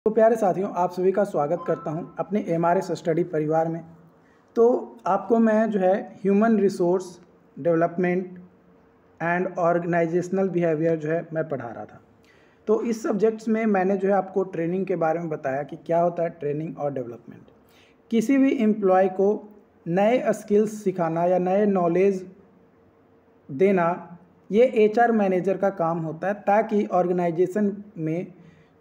तो प्यारे साथियों, आप सभी का स्वागत करता हूं अपने एमआरएस स्टडी परिवार में। तो आपको मैं जो है human resource development and organisational behaviour जो है मैं पढ़ा रहा था। तो इस सब्जेक्ट्स में मैंने जो है आपको ट्रेनिंग के बारे में बताया कि क्या होता है ट्रेनिंग और डेवलपमेंट। किसी भी एम्प्लॉय को नए स्किल्स सिखाना या नए नॉलेज देना, ये एचआर मैनेजर का काम होता है, ताकि ऑर्गेनाइजेशन में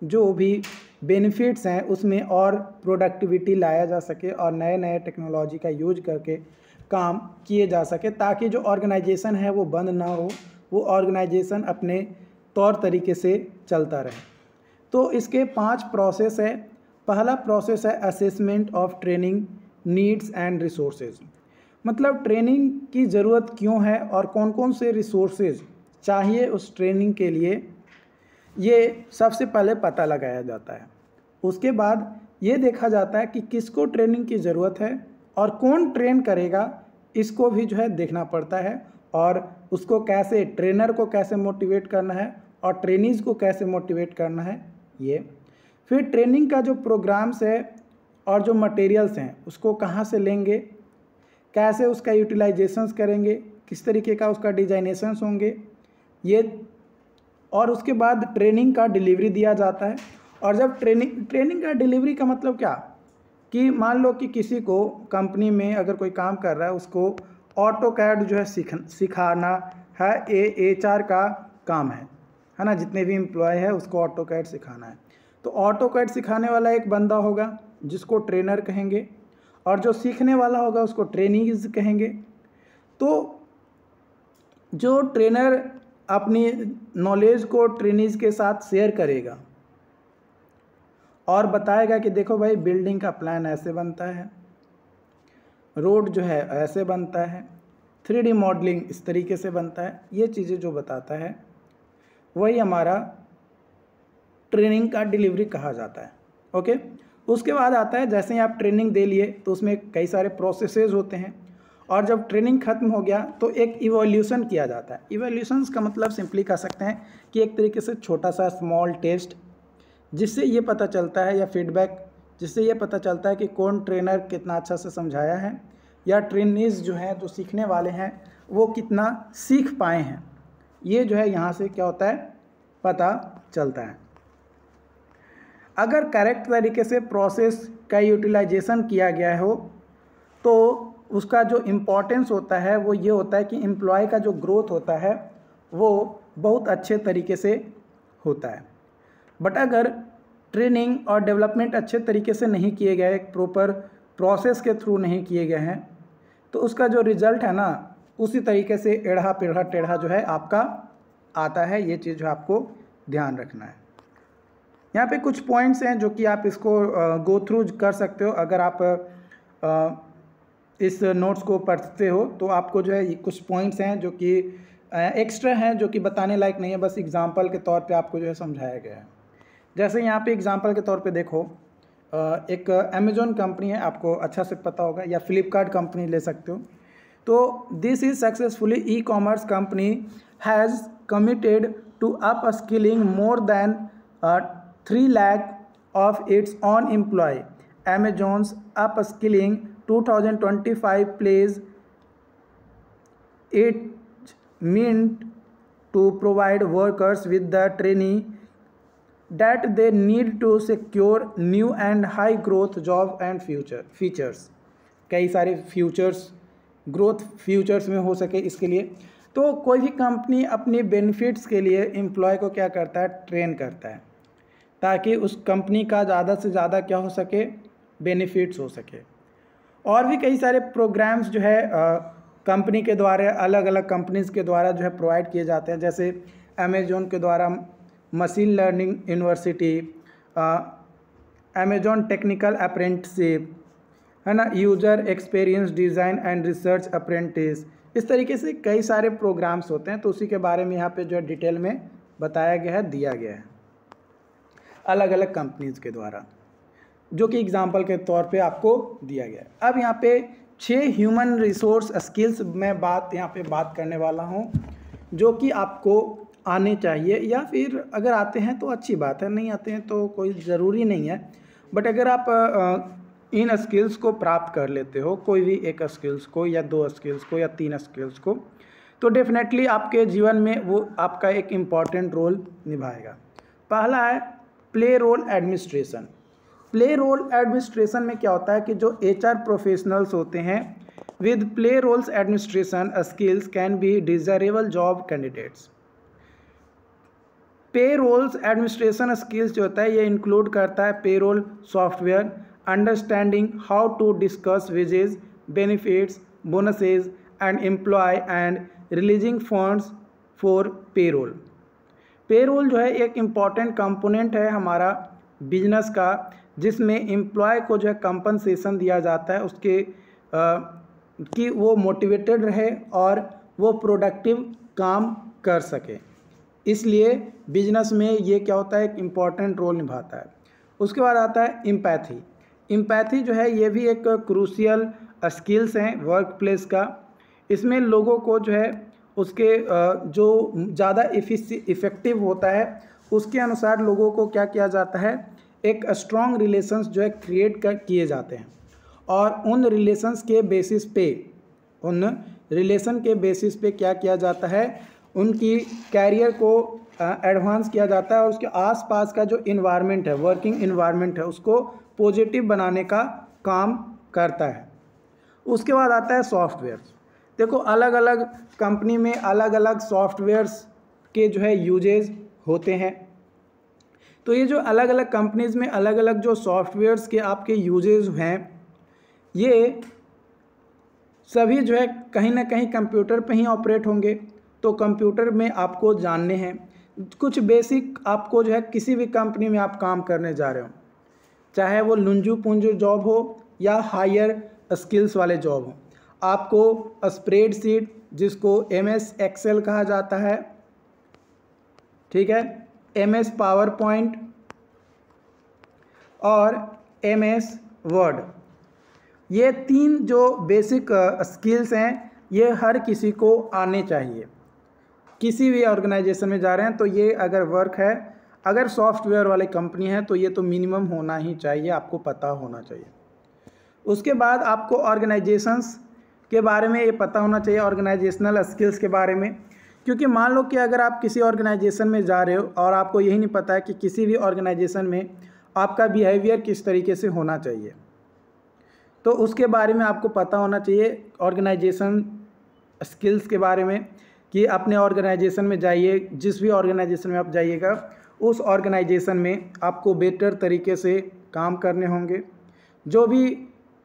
जो भी बेनिफिट्स हैं उसमें और प्रोडक्टिविटी लाया जा सके और नए नए टेक्नोलॉजी का यूज करके काम किए जा सके, ताकि जो ऑर्गेनाइजेशन है वो बंद ना हो, वो ऑर्गेनाइजेशन अपने तौर तरीके से चलता रहे। तो इसके 5 प्रोसेस है। पहला प्रोसेस है assessment of training needs and resources, मतलब ट्रेनिंग की ज़रूरत क्यों है और कौन कौन से रिसोर्सेज चाहिए उस ट्रेनिंग के लिए, ये सबसे पहले पता लगाया जाता है। उसके बाद ये देखा जाता है कि किसको ट्रेनिंग की ज़रूरत है और कौन ट्रेन करेगा, इसको भी जो है देखना पड़ता है। और उसको कैसे, ट्रेनर को कैसे मोटिवेट करना है और ट्रेनीज़ को कैसे मोटिवेट करना है ये। फिर ट्रेनिंग का जो प्रोग्राम्स है और जो मटेरियल्स हैं उसको कहाँ से लेंगे, कैसे उसका यूटिलाइजेशंस करेंगे, किस तरीके का उसका डिजाइनेशंस होंगे ये। और उसके बाद ट्रेनिंग का डिलीवरी दिया जाता है। और जब ट्रेनिंग का डिलीवरी का मतलब क्या, कि मान लो कि किसी को कंपनी में अगर कोई काम कर रहा है, उसको ऑटो कैड जो है सिखाना है, एचआर का काम है ना। जितने भी एम्प्लॉय है उसको ऑटो कैड सिखाना है। तो ऑटो कैड सिखाने वाला एक बंदा होगा जिसको ट्रेनर कहेंगे, और जो सीखने वाला होगा उसको ट्रेनीज कहेंगे। तो जो ट्रेनर अपनी नॉलेज को ट्रेनीज के साथ शेयर करेगा और बताएगा कि देखो भाई, बिल्डिंग का प्लान ऐसे बनता है, रोड जो है ऐसे बनता है, 3D मॉडलिंग इस तरीके से बनता है, ये चीज़ें जो बताता है वही हमारा ट्रेनिंग का डिलीवरी कहा जाता है। ओके, उसके बाद आता है, जैसे ही आप ट्रेनिंग दे लिए तो उसमें कई सारे प्रोसेसेस होते हैं, और जब ट्रेनिंग खत्म हो गया तो एक इवोल्यूशन किया जाता है। इवोल्यूशंस का मतलब सिंपली कह सकते हैं कि एक तरीके से छोटा सा स्मॉल टेस्ट, जिससे ये पता चलता है, या फीडबैक, जिससे ये पता चलता है कि कौन ट्रेनर कितना अच्छा से समझाया है, या ट्रेनीज जो हैं, जो सीखने वाले हैं, वो कितना सीख पाए हैं। ये जो है यहाँ से क्या होता है, पता चलता है। अगर करेक्ट तरीके से प्रोसेस का यूटिलाइजेशन किया गया हो तो उसका जो इम्पोर्टेंस होता है वो ये होता है कि एम्प्लॉय का जो ग्रोथ होता है वो बहुत अच्छे तरीके से होता है। बट अगर ट्रेनिंग और डेवलपमेंट अच्छे तरीके से नहीं किए गए, एक प्रॉपर प्रोसेस के थ्रू नहीं किए गए हैं, तो उसका जो रिज़ल्ट है ना, उसी तरीके से एढ़ा पेढ़ा टेढ़ा जो है आपका आता है। ये चीज़ जो आपको ध्यान रखना है। यहाँ पे कुछ पॉइंट्स हैं जो कि आप इसको गो थ्रू कर सकते हो। अगर आप इस नोट्स को पढ़ते हो तो आपको जो है कुछ पॉइंट्स हैं जो कि एक्स्ट्रा हैं, जो कि बताने लायक नहीं है, बस एग्जांपल के तौर पे आपको जो है समझाया गया है। जैसे यहाँ पे एग्जांपल के तौर पे देखो, एक अमेजोन कंपनी है, आपको अच्छा से पता होगा, या फ्लिपकार्ट कंपनी ले सकते हो। तो this is successfully e commerce company has committed to up skilling more than 3 lakh of its own employee. Amazon's upskilling 2025 plays it meant to provide workers with the training that they need to secure new and high growth job and features. कई सारे futures, growth futures में हो सके इसके लिए। तो कोई भी कंपनी अपनी बेनिफिट्स के लिए एम्प्लॉय को क्या करता है, ट्रेन करता है, ताकि उस कंपनी का ज़्यादा से ज़्यादा क्या हो सके, बेनिफिट्स हो सके। और भी कई सारे प्रोग्राम्स जो है कंपनी के द्वारा, अलग अलग कंपनीज़ के द्वारा जो है प्रोवाइड किए जाते हैं। जैसे अमेजोन के द्वारा machine learning university, Amazon technical apprenticeship, है ना, user experience design and research apprentice, इस तरीके से कई सारे प्रोग्राम्स होते हैं। तो उसी के बारे में यहाँ पे जो है डिटेल में बताया गया है, दिया गया है अलग अलग कंपनीज़ के द्वारा, जो कि एग्जाम्पल के तौर पे आपको दिया गया है। अब यहाँ पे 6 ह्यूमन रिसोर्स स्किल्स मैं यहाँ पे बात करने वाला हूँ, जो कि आपको आने चाहिए, या फिर अगर आते हैं तो अच्छी बात है, नहीं आते हैं तो कोई ज़रूरी नहीं है। बट अगर आप इन स्किल्स को प्राप्त कर लेते हो, कोई भी एक स्किल्स को या 2 स्किल्स को या 3 स्किल्स को, तो डेफिनेटली आपके जीवन में वो आपका एक इम्पॉर्टेंट रोल निभाएगा। पहला है payroll administration. Payroll administration में क्या होता है कि जो HR प्रोफेशनल्स होते हैं with payrolls administration skills can be desirable job candidates. Payrolls administration skills जो होता है ये इंक्लूड करता है payroll software, understanding how to discuss wages, benefits, bonuses and employ and releasing funds for payroll. Payroll जो है एक इम्पॉर्टेंट कंपोनेंट है हमारा बिजनेस का, जिसमें एम्प्लॉय को जो है कंपनसेशन दिया जाता है उसके कि वो मोटिवेटेड रहे और वो प्रोडक्टिव काम कर सके। इसलिए बिजनेस में ये क्या होता है, एक इम्पॉर्टेंट रोल निभाता है। उसके बाद आता है एम्पैथी। एम्पैथी जो है ये भी एक क्रूशियल स्किल्स हैं वर्क प्लेस का। इसमें लोगों को जो है उसके जो ज़्यादा इफ़ेक्टिव होता है उसके अनुसार लोगों को क्या किया जाता है, एक स्ट्रॉन्ग रिलेशंस जो है क्रिएट किए जाते हैं, और उन रिलेशंस के बेसिस पे क्या किया जाता है, उनकी कैरियर को एडवांस किया जाता है और उसके आसपास का जो इन्वायरमेंट है, वर्किंग इन्वायरमेंट है, उसको पॉजिटिव बनाने का काम करता है। उसके बाद आता है सॉफ्टवेयर्स। देखो अलग अलग कंपनी में अलग अलग सॉफ्टवेयर्स के जो है यूजेज होते हैं, तो ये जो अलग अलग कंपनीज़ में अलग अलग जो सॉफ्टवेयर्स के आपके यूजेज हैं, ये सभी जो है कहीं ना कहीं कंप्यूटर पे ही ऑपरेट होंगे। तो कंप्यूटर में आपको जानने हैं कुछ बेसिक, आपको जो है किसी भी कंपनी में आप काम करने जा रहे हो, चाहे वो लुंजू पुंजू जॉब हो या हायर स्किल्स वाले जॉब हो, आपको स्प्रेडशीट जिसको MS एक्सेल कहा जाता है, ठीक है, MS पावर पॉइंट और MS वर्ड, ये 3 जो बेसिक स्किल्स हैं ये हर किसी को आने चाहिए। किसी भी ऑर्गेनाइजेशन में जा रहे हैं तो ये अगर वर्क है, अगर सॉफ्टवेयर वाली कंपनी है तो ये तो मिनिमम होना ही चाहिए, आपको पता होना चाहिए। उसके बाद आपको ऑर्गेनाइजेशंस के बारे में ये पता होना चाहिए, ऑर्गेनाइजेशनल स्किल्स के बारे में, क्योंकि मान लो कि अगर आप किसी ऑर्गेनाइजेशन में जा रहे हो और आपको यही नहीं पता है कि किसी भी ऑर्गेनाइजेशन में आपका बिहेवियर किस तरीके से होना चाहिए, तो उसके बारे में आपको पता होना चाहिए ऑर्गेनाइजेशन स्किल्स के बारे में, कि अपने ऑर्गेनाइजेशन में जाइए, जिस भी ऑर्गेनाइजेशन में आप जाइएगा उस ऑर्गेनाइजेशन में आपको बेटर तरीके से काम करने होंगे, जो भी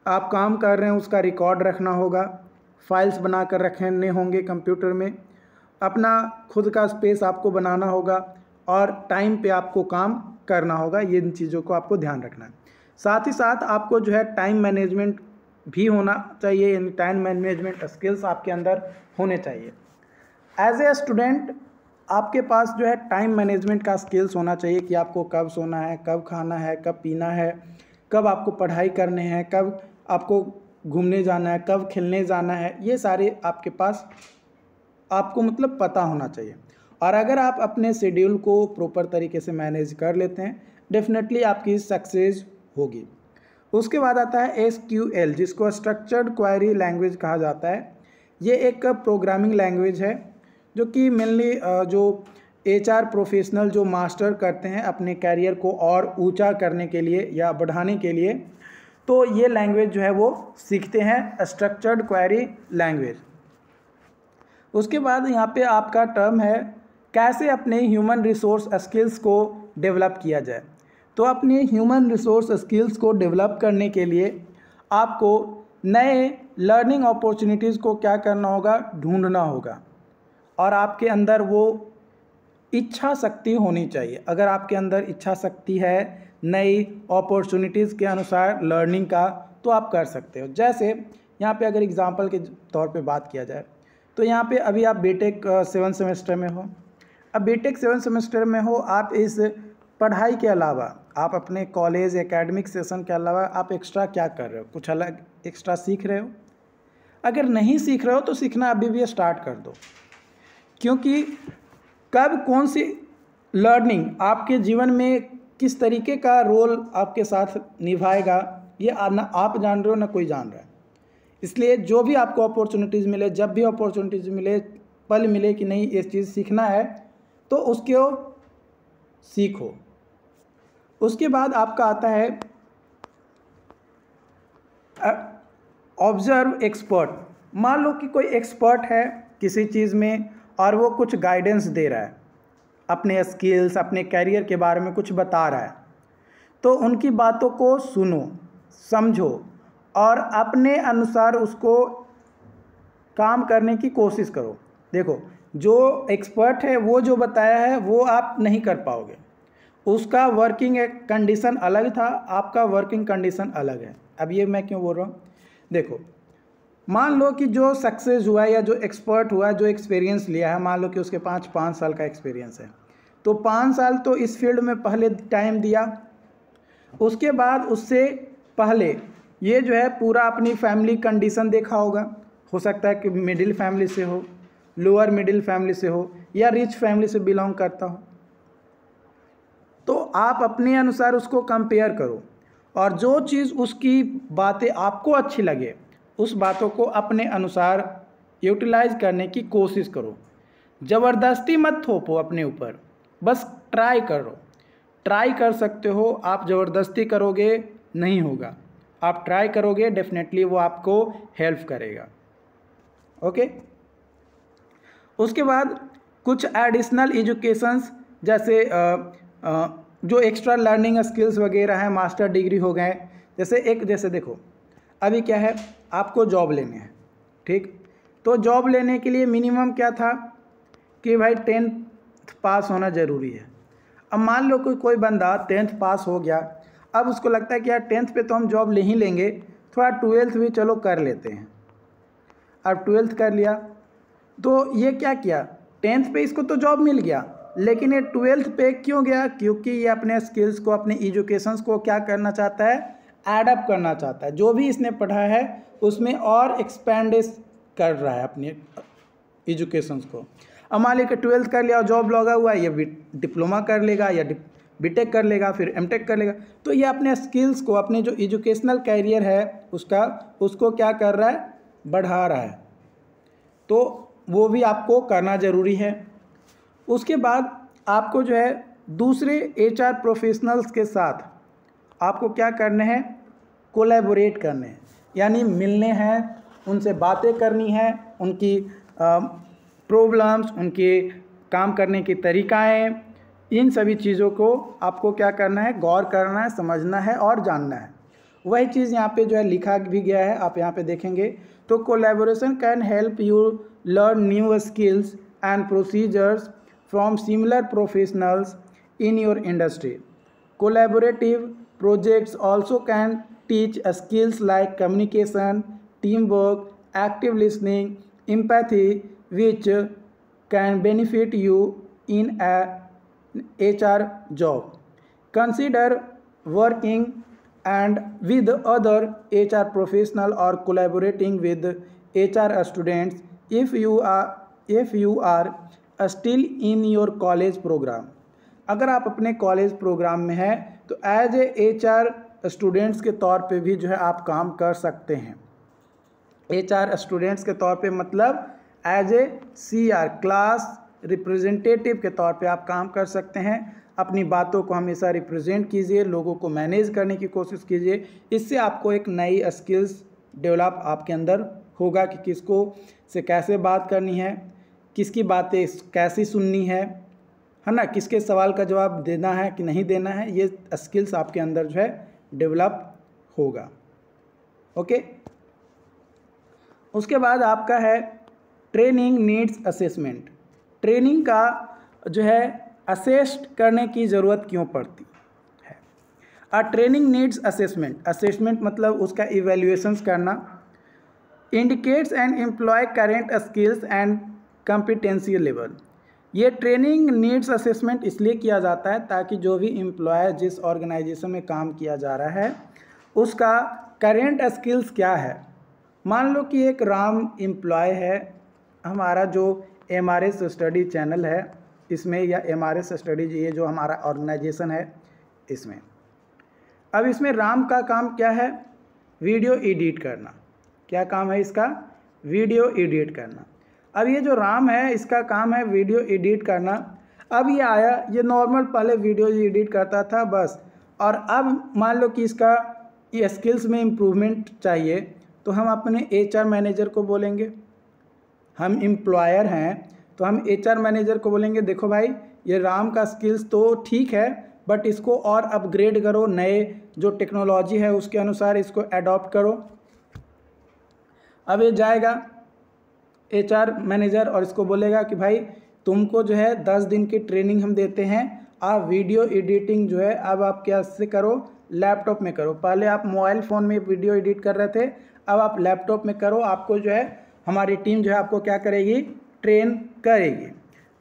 आप काम कर रहे हैं उसका रिकॉर्ड रखना होगा, फाइल्स बना कर रखने होंगे कंप्यूटर में, अपना खुद का स्पेस आपको बनाना होगा और टाइम पे आपको काम करना होगा। ये इन चीज़ों को आपको ध्यान रखना है। साथ ही साथ आपको जो है टाइम मैनेजमेंट भी होना चाहिए, यानी टाइम मैनेजमेंट स्किल्स आपके अंदर होने चाहिए। एज ए स्टूडेंट आपके पास जो है टाइम मैनेजमेंट का स्किल्स होना चाहिए कि आपको कब सोना है, कब खाना है, कब पीना है, कब आपको पढ़ाई करने हैं, कब आपको घूमने जाना है, कब खेलने जाना है, ये सारे आपके पास आपको मतलब पता होना चाहिए। और अगर आप अपने शेड्यूल को प्रॉपर तरीके से मैनेज कर लेते हैं, डेफिनेटली आपकी सक्सेस होगी। उसके बाद आता है SQL, जिसको स्ट्रक्चर्ड क्वेरी लैंग्वेज कहा जाता है। ये एक प्रोग्रामिंग लैंग्वेज है जो कि मेनली जो HR प्रोफेशनल जो मास्टर करते हैं अपने कैरियर को और ऊंचा करने के लिए या बढ़ाने के लिए, तो ये लैंग्वेज जो है वो सीखते हैं, स्ट्रक्चर्ड क्वेरी लैंग्वेज। उसके बाद यहाँ पे आपका टर्म है कैसे अपने ह्यूमन रिसोर्स स्किल्स को डेवलप किया जाए। तो अपने ह्यूमन रिसोर्स स्किल्स को डेवलप करने के लिए आपको नए लर्निंग अपॉर्चुनिटीज़ को क्या करना होगा, ढूंढना होगा, और आपके अंदर वो इच्छा शक्ति होनी चाहिए। अगर आपके अंदर इच्छा शक्ति है नई अपॉर्चुनिटीज़ के अनुसार लर्निंग का, तो आप कर सकते हो। जैसे यहाँ पे अगर एग्जांपल के तौर पे बात किया जाए तो यहाँ पे अभी आप बीटेक 7 सेमेस्टर में हो। अब बीटेक 7 सेमेस्टर में हो, आप इस पढ़ाई के अलावा आप अपने कॉलेज एकेडमिक सेशन के अलावा आप एक्स्ट्रा क्या कर रहे हो, कुछ अलग एक्स्ट्रा सीख रहे हो? अगर नहीं सीख रहे हो तो सीखना अभी भी स्टार्ट कर दो, क्योंकि कब कौन सी लर्निंग आपके जीवन में किस तरीके का रोल आपके साथ निभाएगा, ये ना आप जान रहे हो ना कोई जान रहा है। इसलिए जो भी आपको अपॉर्चुनिटीज़ मिले, जब भी अपॉर्चुनिटीज़ मिले, पल मिले कि नहीं ये चीज़ सीखना है, तो उसको सीखो। उसके बाद आपका आता है ऑब्जर्व एक्सपर्ट। मान लो कि कोई एक्सपर्ट है किसी चीज़ में और वो कुछ गाइडेंस दे रहा है, अपने स्किल्स, अपने कैरियर के बारे में कुछ बता रहा है, तो उनकी बातों को सुनो, समझो और अपने अनुसार उसको काम करने की कोशिश करो। देखो, जो एक्सपर्ट है वो जो बताया है वो आप नहीं कर पाओगे, उसका वर्किंग कंडीशन अलग था, आपका वर्किंग कंडीशन अलग है। अब ये मैं क्यों बोल रहा हूँ, देखो मान लो कि जो सक्सेस हुआ है या जो एक्सपर्ट हुआ है, जो एक्सपीरियंस लिया है, मान लो कि उसके 5 साल का एक्सपीरियंस है, तो 5 साल तो इस फील्ड में पहले टाइम दिया, उसके बाद उससे पहले ये जो है पूरा अपनी फैमिली कंडीशन देखा होगा। हो सकता है कि मिडिल फैमिली से हो, लोअर मिडिल फैमिली से हो या रिच फैमिली से बिलोंग करता हो। तो आप अपने अनुसार उसको कंपेयर करो और जो चीज़ उसकी बातें आपको अच्छी लगे उस बातों को अपने अनुसार यूटिलाइज करने की कोशिश करो। ज़बरदस्ती मत थोपो अपने ऊपर, बस ट्राई करो। ट्राई कर सकते हो आप, ज़बरदस्ती करोगे नहीं होगा, आप ट्राई करोगे डेफिनेटली वो आपको हेल्प करेगा। ओके, उसके बाद कुछ एडिशनल एजुकेशंस जैसे जो एक्स्ट्रा लर्निंग स्किल्स वगैरह हैं, मास्टर डिग्री हो गए, जैसे देखो अभी क्या है, आपको जॉब लेने हैं, ठीक, तो जॉब लेने के लिए मिनिमम क्या था कि भाई 10th पास होना ज़रूरी है। अब मान लो कोई बंदा 10th पास हो गया, अब उसको लगता है कि यार 10th पे तो हम जॉब ले ही लेंगे, थोड़ा 12th भी चलो कर लेते हैं। अब 12th कर लिया तो ये क्या किया, 10th पे इसको तो जॉब मिल गया, लेकिन ये 12th पे क्यों गया, क्योंकि ये अपने स्किल्स को, अपने एजुकेशंस को क्या करना चाहता है, एडअप करना चाहता है। जो भी इसने पढ़ा है उसमें और एक्सपेंड कर रहा है अपने एजुकेशंस को। अब मान लीजिए 12th कर लिया और जॉब लगा हुआ है, ये डिप्लोमा कर लेगा या बीटेक कर लेगा, फिर एमटेक कर लेगा, तो ये अपने स्किल्स को, अपने जो एजुकेशनल कैरियर है उसको क्या कर रहा है, बढ़ा रहा है। तो वो भी आपको करना ज़रूरी है। उसके बाद आपको जो है दूसरे HR प्रोफेशनल्स के साथ आपको क्या करने हैं, कोलैबोरेट करने हैं, यानी मिलने हैं, उनसे बातें करनी है, उनकी प्रॉब्लम्स, उनके काम करने की तरीक़ाएँ, इन सभी चीज़ों को आपको क्या करना है, गौर करना है, समझना है और जानना है। वही चीज़ यहाँ पे जो है लिखा भी गया है, आप यहाँ पे देखेंगे तो collaboration can help you learn new skills and procedures from similar professionals in your industry. Collaborative projects also can teach skills like communication, teamwork, active listening, empathy, which can benefit you in a HR job. Consider working and with other HR professional or collaborating with HR students if you are still in your college program. अगर आप अपने college programme में हैं तो as a HR students के तौर पे भी जो है आप काम कर सकते हैं। HR स्टूडेंट्स के तौर पे मतलब as a CR class representative के तौर पे आप काम कर सकते हैं। अपनी बातों को हमेशा रिप्रेजेंट कीजिए, लोगों को मैनेज करने की कोशिश कीजिए, इससे आपको एक नई स्किल्स डेवलप आपके अंदर होगा कि किसको से कैसे बात करनी है, किसकी बातें कैसी सुननी है ना, किसके सवाल का जवाब देना है कि नहीं देना है, ये स्किल्स आपके अंदर जो है डेवलप होगा। ओके, उसके बाद आपका है ट्रेनिंग नीड्स असेसमेंट। ट्रेनिंग का जो है असेस करने की ज़रूरत क्यों पड़ती है। ट्रेनिंग नीड्स असेसमेंट, असेसमेंट मतलब उसका इवेल्युएशंस करना। Indicates and employ current skills and competency level. ये ट्रेनिंग नीड्स असेसमेंट इसलिए किया जाता है ताकि जो भी एम्प्लॉय जिस ऑर्गेनाइजेशन में काम किया जा रहा है उसका करेंट स्किल्स क्या है। मान लो कि एक राम एम्प्लॉय है, हमारा जो MRS स्टडी चैनल है इसमें, या MRS स्टडीज, ये जो हमारा ऑर्गेनाइजेशन है इसमें। अब इसमें राम का काम क्या है? वीडियो एडिट करना। क्या काम है इसका? वीडियो एडिट करना। अब ये जो राम है इसका काम है वीडियो एडिट करना। अब ये आया, ये नॉर्मल पहले वीडियो एडिट करता था बस, और अब मान लो कि इसका ये स्किल्स में इम्प्रूवमेंट चाहिए, तो हम अपने HR मैनेजर को बोलेंगे। हम एम्प्लॉयर हैं तो हम HR मैनेजर को बोलेंगे, देखो भाई ये राम का स्किल्स तो ठीक है, बट इसको और अपग्रेड करो, नए जो टेक्नोलॉजी है उसके अनुसार इसको अडॉप्ट करो। अब ये जाएगा HR मैनेजर और इसको बोलेगा कि भाई तुमको जो है 10 दिन की ट्रेनिंग हम देते हैं, आप वीडियो एडिटिंग जो है अब आप क्या से करो? लैपटॉप में करो। पहले आप मोबाइल फ़ोन में वीडियो एडिट कर रहे थे, अब आप लैपटॉप में करो। आपको जो है हमारी टीम जो है आपको क्या करेगी? ट्रेन करेगी।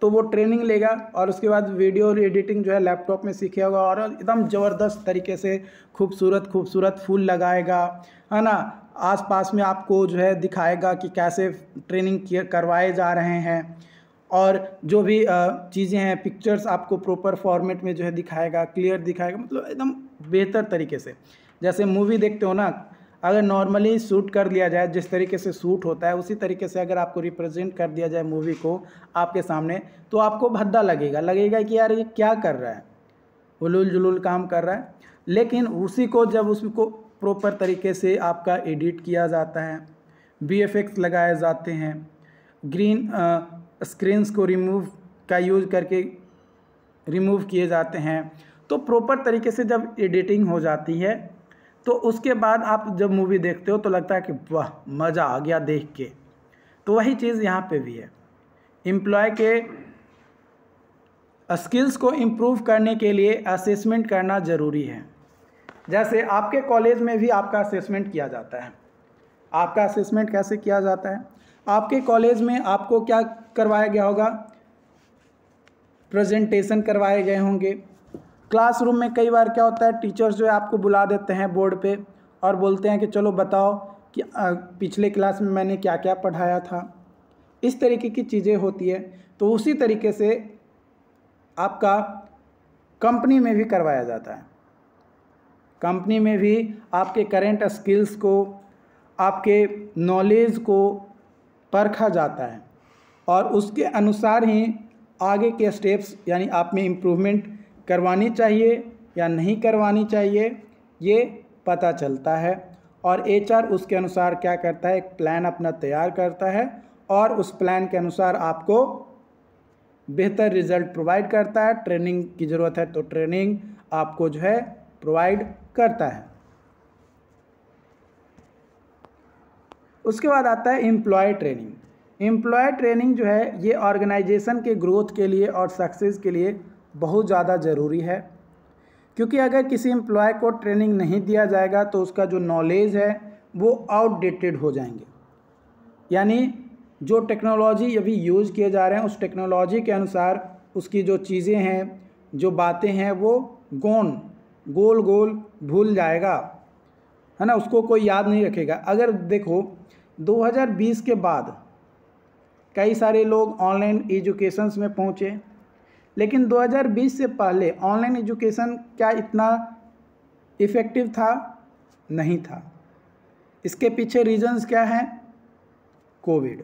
तो वो ट्रेनिंग लेगा और उसके बाद वीडियो एडिटिंग जो है लैपटॉप में सीखेगा और एकदम ज़बरदस्त तरीके से खूबसूरत फूल लगाएगा, है ना। आसपास में आपको जो है दिखाएगा कि कैसे ट्रेनिंग करवाए जा रहे हैं, और जो भी चीज़ें हैं, पिक्चर्स आपको प्रॉपर फॉर्मेट में जो है दिखाएगा, क्लियर दिखाएगा, मतलब एकदम बेहतर तरीके से। जैसे मूवी देखते हो ना, अगर नॉर्मली शूट कर लिया जाए, जिस तरीके से शूट होता है उसी तरीके से अगर आपको रिप्रेजेंट कर दिया जाए मूवी को आपके सामने, तो आपको भद्दा लगेगा कि यार ये क्या कर रहा है, हुलूल जुलूल काम कर रहा है। लेकिन उसी को जब उसको प्रॉपर तरीके से आपका एडिट किया जाता है, VFX लगाए जाते हैं, ग्रीन स्क्रीन्स को रिमूव का यूज़ करके रिमूव किए जाते हैं, तो प्रॉपर तरीके से जब एडिटिंग हो जाती है तो उसके बाद आप जब मूवी देखते हो तो लगता है कि वाह मज़ा आ गया देख के। तो वही चीज़ यहाँ पे भी है। एम्प्लॉय के स्किल्स को इम्प्रूव करने के लिए असेसमेंट करना ज़रूरी है। जैसे आपके कॉलेज में भी आपका असेसमेंट किया जाता है। आपका असेसमेंट कैसे किया जाता है? आपके कॉलेज में आपको क्या करवाया गया होगा? प्रेजेंटेशन करवाए गए होंगे। क्लासरूम में कई बार क्या होता है, टीचर्स जो है आपको बुला देते हैं बोर्ड पे और बोलते हैं कि चलो बताओ कि पिछले क्लास में मैंने क्या क्या पढ़ाया था। इस तरीके की चीज़ें होती है। तो उसी तरीके से आपका कंपनी में भी करवाया जाता है। कंपनी में भी आपके करेंट स्किल्स को, आपके नॉलेज को परखा जाता है और उसके अनुसार ही आगे के स्टेप्स, यानी आप में इम्प्रूवमेंट करवानी चाहिए या नहीं करवानी चाहिए, ये पता चलता है। और HR उसके अनुसार क्या करता है? एक प्लान अपना तैयार करता है और उस प्लान के अनुसार आपको बेहतर रिजल्ट प्रोवाइड करता है। ट्रेनिंग की ज़रूरत है तो ट्रेनिंग आपको जो है प्रोवाइड करता है। उसके बाद आता है एम्प्लॉय ट्रेनिंग। एम्प्लॉय ट्रेनिंग जो है ये ऑर्गेनाइजेशन के ग्रोथ के लिए और सक्सेस के लिए बहुत ज़्यादा ज़रूरी है, क्योंकि अगर किसी एम्प्लॉय को ट्रेनिंग नहीं दिया जाएगा तो उसका जो नॉलेज है वो आउटडेटेड हो जाएंगे। यानी जो टेक्नोलॉजी अभी यूज़ किए जा रहे हैं उस टेक्नोलॉजी के अनुसार उसकी जो चीज़ें हैं, जो बातें हैं, वो गोल गोल भूल जाएगा, है ना। उसको कोई याद नहीं रखेगा। अगर देखो 2020 के बाद कई सारे लोग ऑनलाइन एजुकेशंस में पहुँचे, लेकिन 2020 से पहले ऑनलाइन एजुकेशन क्या इतना इफ़ेक्टिव था? नहीं था। इसके पीछे रीजंस क्या हैं? कोविड।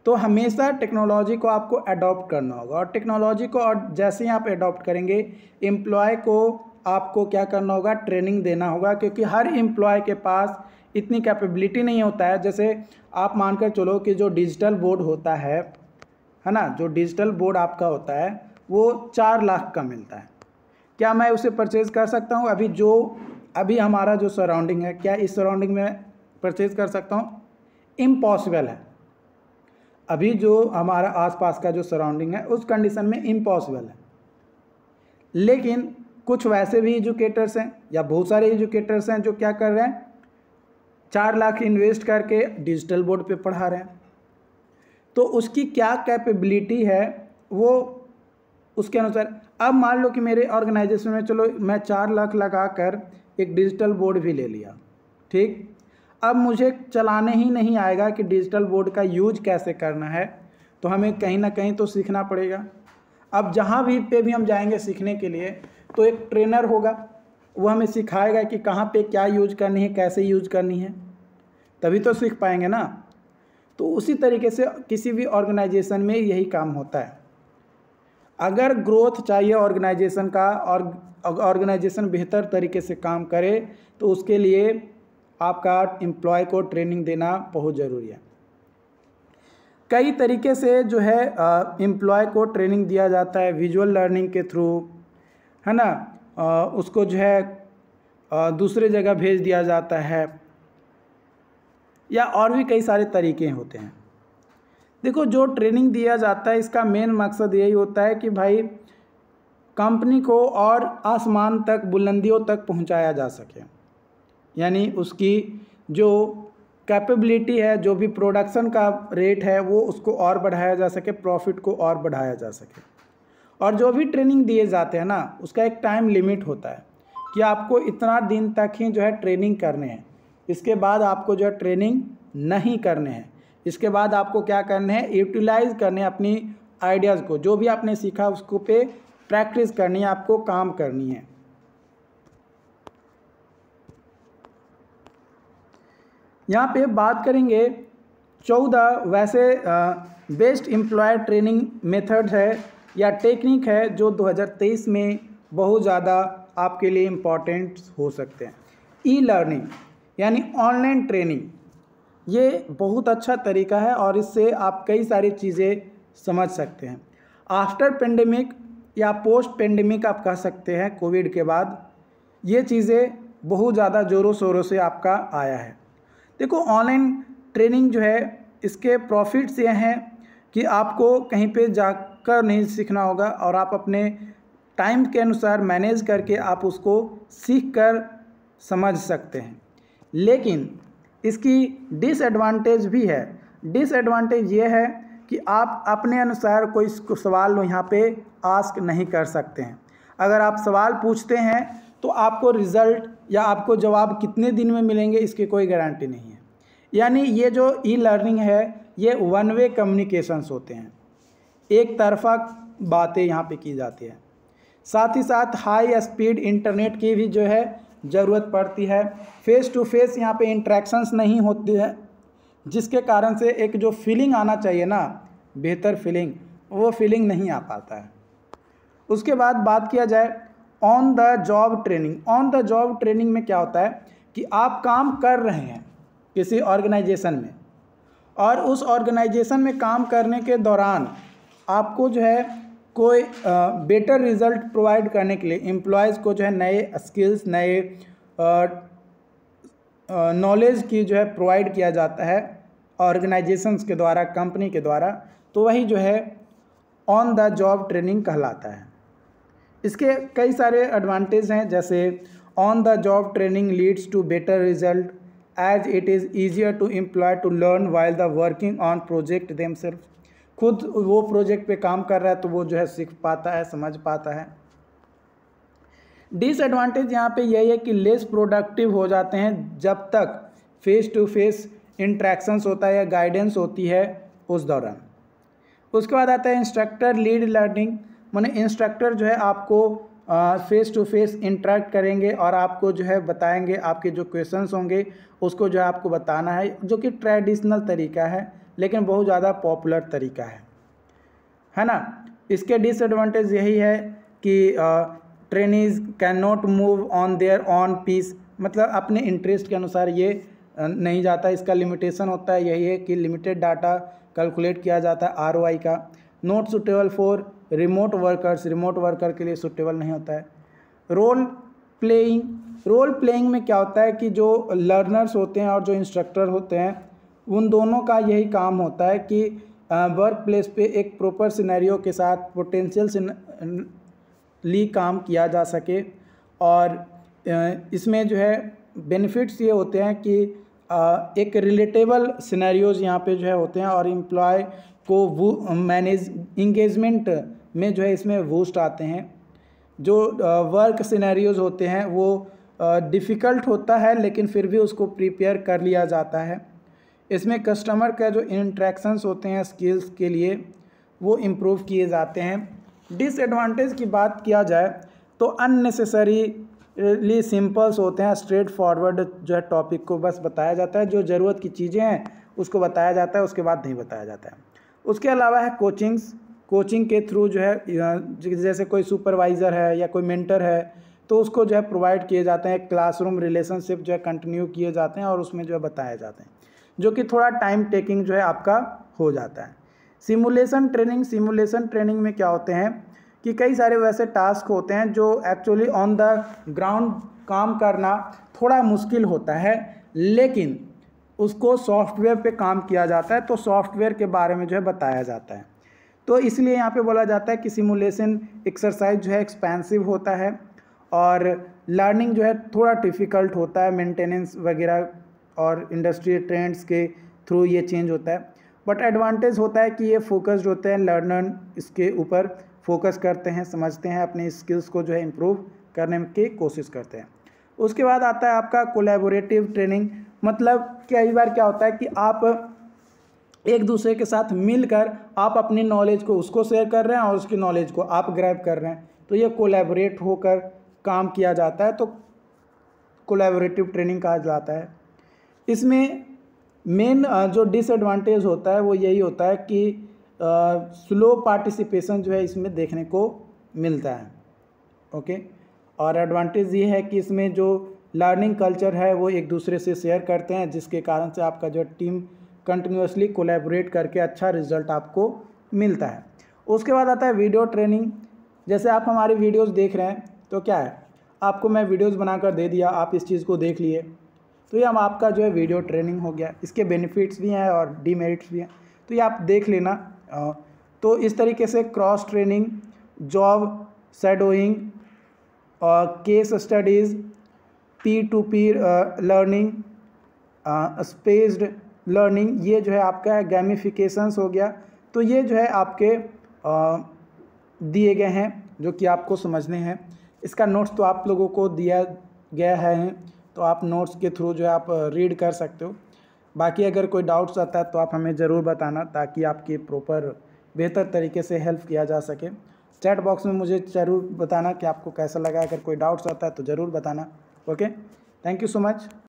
तो हमेशा टेक्नोलॉजी को आपको अडॉप्ट करना होगा, और टेक्नोलॉजी को और जैसे ही आप अडॉप्ट करेंगे, एम्प्लॉय को आपको क्या करना होगा? ट्रेनिंग देना होगा, क्योंकि हर एम्प्लॉय के पास इतनी कैपेबिलिटी नहीं होता है। जैसे आप मानकर चलो कि जो डिजिटल बोर्ड होता है ना, जो डिजिटल बोर्ड आपका होता है वो 4 लाख का मिलता है। क्या मैं उसे परचेज़ कर सकता हूँ? अभी हमारा जो सराउंडिंग है, क्या इस सराउंडिंग में परचेज़ कर सकता हूँ? इम्पॉसिबल है। अभी जो हमारा आसपास का जो सराउंडिंग है उस कंडीशन में इम्पॉसिबल है। लेकिन कुछ वैसे भी एजुकेटर्स हैं या बहुत सारे एजुकेटर्स हैं जो क्या कर रहे हैं, 4 लाख इन्वेस्ट करके डिजिटल बोर्ड पे पढ़ा रहे हैं। तो उसकी क्या कैपेबिलिटी है वो उसके अनुसार। अब मान लो कि मेरे ऑर्गेनाइजेशन में चलो मैं 4 लाख लगा कर एक डिजिटल बोर्ड भी ले लिया, ठीक। अब मुझे चलाने ही नहीं आएगा कि डिजिटल बोर्ड का यूज कैसे करना है, तो हमें कहीं ना कहीं तो सीखना पड़ेगा। अब जहाँ भी हम जाएंगे सीखने के लिए तो एक ट्रेनर होगा, वो हमें सिखाएगा कि कहाँ पे क्या यूज करनी है, कैसे यूज करनी है, तभी तो सीख पाएंगे ना। तो उसी तरीके से किसी भी ऑर्गेनाइजेशन में यही काम होता है। अगर ग्रोथ चाहिए ऑर्गेनाइजेशन का और ऑर्गेनाइजेशन बेहतर तरीके से काम करे तो उसके लिए आपका एम्प्लॉय को ट्रेनिंग देना बहुत ज़रूरी है। कई तरीके से जो है एम्प्लॉय को ट्रेनिंग दिया जाता है, विजुअल लर्निंग के थ्रू, है ना, उसको जो है दूसरे जगह भेज दिया जाता है, या और भी कई सारे तरीके होते हैं। देखो, जो ट्रेनिंग दिया जाता है इसका मेन मकसद यही होता है कि भाई कंपनी को और आसमान तक, बुलंदियों तक पहुंचाया जा सके, यानी उसकी जो कैपेबिलिटी है, जो भी प्रोडक्शन का रेट है वो उसको और बढ़ाया जा सके, प्रॉफिट को और बढ़ाया जा सके। और जो भी ट्रेनिंग दिए जाते हैं ना, उसका एक टाइम लिमिट होता है कि आपको इतना दिन तक ही जो है ट्रेनिंग करने हैं, इसके बाद आपको जो है ट्रेनिंग नहीं करने हैं। इसके बाद आपको क्या करने हैं, यूटिलाइज करने हैं अपनी आइडियाज़ को, जो भी आपने सीखा उसको पे प्रैक्टिस करनी है, आपको काम करनी है। यहाँ पे बात करेंगे 14 वैसे बेस्ट एम्प्लॉय ट्रेनिंग मेथड है या टेक्निक है जो 2023 में बहुत ज़्यादा आपके लिए इम्पॉर्टेंट हो सकते हैं। ई लर्निंग यानी ऑनलाइन ट्रेनिंग, ये बहुत अच्छा तरीका है और इससे आप कई सारी चीज़ें समझ सकते हैं। आफ्टर पेंडेमिक या पोस्ट पेंडेमिक आप कह सकते हैं, कोविड के बाद ये चीज़ें बहुत ज़्यादा ज़ोरों शोरों से आपका आया है। देखो, ऑनलाइन ट्रेनिंग जो है इसके प्रॉफिट्स ये हैं कि आपको कहीं पे जाकर नहीं सीखना होगा और आप अपने टाइम के अनुसार मैनेज करके आप उसको सीख कर समझ सकते हैं। लेकिन इसकी डिसएडवांटेज भी है। डिसएडवांटेज ये है कि आप अपने अनुसार कोई सवाल यहाँ पे आस्क नहीं कर सकते हैं। अगर आप सवाल पूछते हैं तो आपको रिज़ल्ट या आपको जवाब कितने दिन में मिलेंगे इसकी कोई गारंटी नहीं है। यानी ये जो ई लर्निंग है ये वन वे कम्युनिकेशंस होते हैं, एक तरफा बातें यहाँ पे की जाती है। साथ ही साथ हाई स्पीड इंटरनेट की भी जो है ज़रूरत पड़ती है। फेस टू फेस यहाँ पे इंट्रैक्शंस नहीं होती है, जिसके कारण से एक जो फीलिंग आना चाहिए ना, बेहतर फीलिंग, वो फीलिंग नहीं आ पाता है। उसके बाद बात किया जाए on the job training. On the job training में क्या होता है कि आप काम कर रहे हैं किसी ऑर्गेनाइजेशन में और उस ऑर्गेनाइजेशन में काम करने के दौरान आपको जो है कोई बेटर रिज़ल्ट प्रोवाइड करने के लिए एम्प्लॉयज़ को जो है नए स्किल्स, नए नॉलेज की जो है प्रोवाइड किया जाता है ऑर्गेनाइजेशंस के द्वारा, कंपनी के द्वारा, तो वही जो है ऑन द जॉब ट्रेनिंग कहलाता है। इसके कई सारे एडवांटेज हैं, जैसे on the job training leads to better result as it is easier to employ to learn while the working on project themselves. खुद वो प्रोजेक्ट पे काम कर रहा है तो वो जो है सीख पाता है, समझ पाता है। डिसएडवांटेज यहाँ पे यही है कि लेस प्रोडक्टिव हो जाते हैं जब तक फेस टू फेस इंट्रैक्शंस होता है या गाइडेंस होती है उस दौरान। उसके बाद आता है इंस्ट्रक्टर लीड लर्निंग, माने इंस्ट्रक्टर जो है आपको फेस टू फेस इंटरेक्ट करेंगे और आपको जो है बताएंगे, आपके जो क्वेश्चंस होंगे उसको जो है आपको बताना है, जो कि ट्रेडिशनल तरीका है लेकिन बहुत ज़्यादा पॉपुलर तरीका है ना। इसके डिसएडवांटेज यही है कि trainees can not move on their own pace, मतलब अपने इंटरेस्ट के अनुसार ये नहीं जाता। इसका लिमिटेशन होता है, यही है कि लिमिटेड डाटा कैलकुलेट किया जाता है ROI का। Not suitable for remote workers, remote worker के लिए सुटेबल नहीं होता है। रोल प्लेइंग में क्या होता है कि जो लर्नर्स होते हैं और जो इंस्ट्रक्टर होते हैं उन दोनों का यही काम होता है कि वर्क प्लेस पे एक प्रॉपर सिनेरियो के साथ पोटेंशियल काम किया जा सके। और इसमें जो है बेनिफिट्स ये होते हैं कि एक रिलेटेबल सिनेरियोज यहाँ पे जो है होते हैं और एम्प्लॉय को मैनेज इंगेजमेंट में जो है इसमें बूस्ट आते हैं। जो वर्क सिनेरियोज होते हैं वो डिफ़िकल्ट होता है लेकिन फिर भी उसको प्रिपेयर कर लिया जाता है। इसमें कस्टमर का जो इंट्रैक्शंस होते हैं स्किल्स के लिए वो इम्प्रूव किए जाते हैं डिसएडवांटेज की बात किया जाए तो अननेसेसरीली सिंपल्स होते हैं, स्ट्रेट फॉरवर्ड जो है टॉपिक को बस बताया जाता है, जो ज़रूरत की चीज़ें हैं उसको बताया जाता है, उसके बाद नहीं बताया जाता है। उसके अलावा है कोचिंग के थ्रू जो है जैसे कोई सुपरवाइज़र है या कोई मेंटर है तो उसको जो है प्रोवाइड किए जाते हैं, क्लासरूम रिलेशनशिप जो है कंटिन्यू किए जाते हैं और उसमें जो है बताए जाते हैं, जो कि थोड़ा टाइम टेकिंग जो है आपका हो जाता है। सिमुलेशन ट्रेनिंग में क्या होते हैं कि कई सारे वैसे टास्क होते हैं जो एक्चुअली ऑन द ग्राउंड काम करना थोड़ा मुश्किल होता है, लेकिन उसको सॉफ्टवेयर पे काम किया जाता है, तो सॉफ्टवेयर के बारे में जो है बताया जाता है। तो इसलिए यहाँ पे बोला जाता है कि सिमुलेशन एक्सरसाइज जो है एक्सपेंसिव होता है और लर्निंग जो है थोड़ा डिफ़िकल्ट होता है, मेंटेनेंस वगैरह और इंडस्ट्री ट्रेंड्स के थ्रू ये चेंज होता है। बट एडवांटेज होता है कि ये फोकस्ड होते हैं, लर्नर इसके ऊपर फोकस करते हैं, समझते हैं, अपने स्किल्स को जो है इम्प्रूव करने की कोशिश करते हैं। उसके बाद आता है आपका कोलैबोरेटिव ट्रेनिंग, मतलब कई बार क्या होता है कि आप एक दूसरे के साथ मिलकर आप अपनी नॉलेज को उसको शेयर कर रहे हैं और उसकी नॉलेज को आप ग्रैब कर रहे हैं, तो ये कोलैबोरेट होकर काम किया जाता है, तो कोलैबोरेटिव ट्रेनिंग कहा जाता है। इसमें मेन जो डिसएडवांटेज होता है वो यही होता है कि स्लो पार्टिसिपेशन जो है इसमें देखने को मिलता है। ओके, और एडवांटेज ये है कि इसमें जो लर्निंग कल्चर है वो एक दूसरे से शेयर करते हैं, जिसके कारण से आपका जो टीम कंटिन्यूसली कोलैबोरेट करके अच्छा रिजल्ट आपको मिलता है। उसके बाद आता है वीडियो ट्रेनिंग। जैसे आप हमारी वीडियोस देख रहे हैं तो क्या है, आपको मैं वीडियोस बनाकर दे दिया, आप इस चीज़ को देख लिए, तो ये हम आपका जो है वीडियो ट्रेनिंग हो गया। इसके बेनिफिट्स भी हैं और डीमेरिट्स भी हैं, तो ये आप देख लेना। तो इस तरीके से क्रॉस ट्रेनिंग, जॉब शैडोइंग और case studies, P2P learning, spaced learning, ये जो है आपका गैमिफिकेशंस हो गया। तो ये जो है आपके दिए गए हैं जो कि आपको समझने हैं। इसका नोट्स तो आप लोगों को दिया गया है, तो आप नोट्स के थ्रू जो है आप रीड कर सकते हो। बाकी अगर कोई डाउट्स आता है तो आप हमें ज़रूर बताना, ताकि आपकी प्रॉपर बेहतर तरीके से हेल्प किया जा सके। चैट बॉक्स में मुझे ज़रूर बताना कि आपको कैसा लगा। अगर कोई डाउट्स आता है तो ज़रूर बताना। Okay, thank you so much.